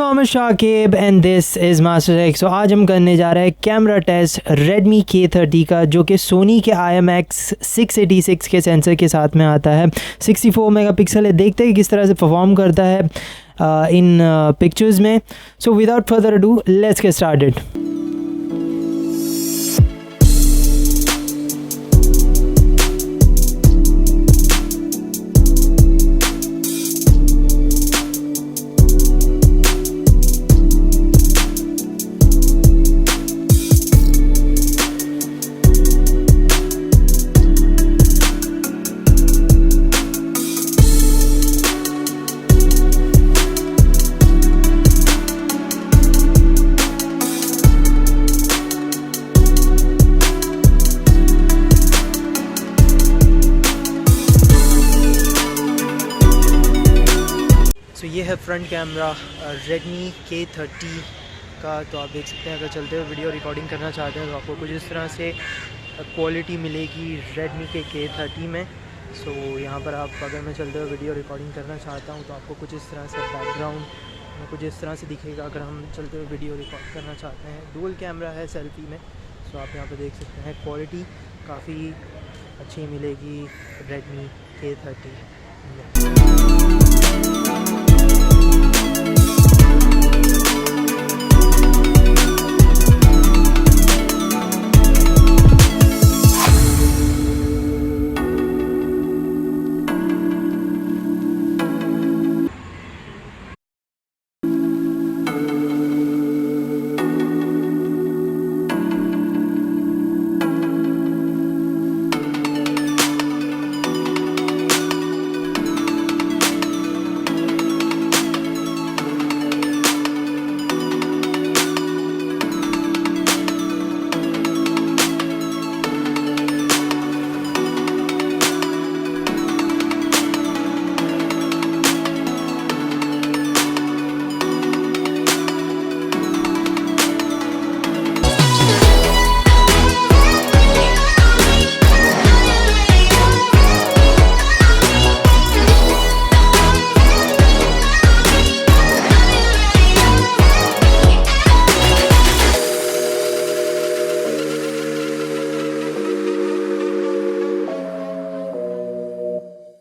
नाम है Shakib and this is master x. तो आज हम करने जा रहे हैं कैमरा टेस्ट Redmi K30 का, जो कि सोनी के IMX 686 के सेंसर के साथ में आता है। 64 मेगापिक्सल है। देखते हैं किस तरह से परफॉर्म करता है इन पिक्चर्स में। So without further ado let's get started. तो ये है फ्रंट कैमरा Redmi K30 का। तो आप देख सकते हैं, अगर चलते हुए वीडियो रिकॉर्डिंग करना चाहते हैं तो आपको कुछ इस तरह से क्वालिटी मिलेगी Redmi के K30 में। सो यहाँ पर आप, अगर मैं चलते हुए वीडियो रिकॉर्डिंग करना चाहता हूँ तो आपको कुछ इस तरह से बैकग्राउंड में कुछ इस तरह से दिखेगा अगर हम चलते हुए वीडियो रिकॉर्ड करना चाहते हैं। डुअल कैमरा है सेल्फी में। सो आप यहाँ पर देख सकते हैं क्वालिटी काफ़ी अच्छी मिलेगी Redmi K30 में।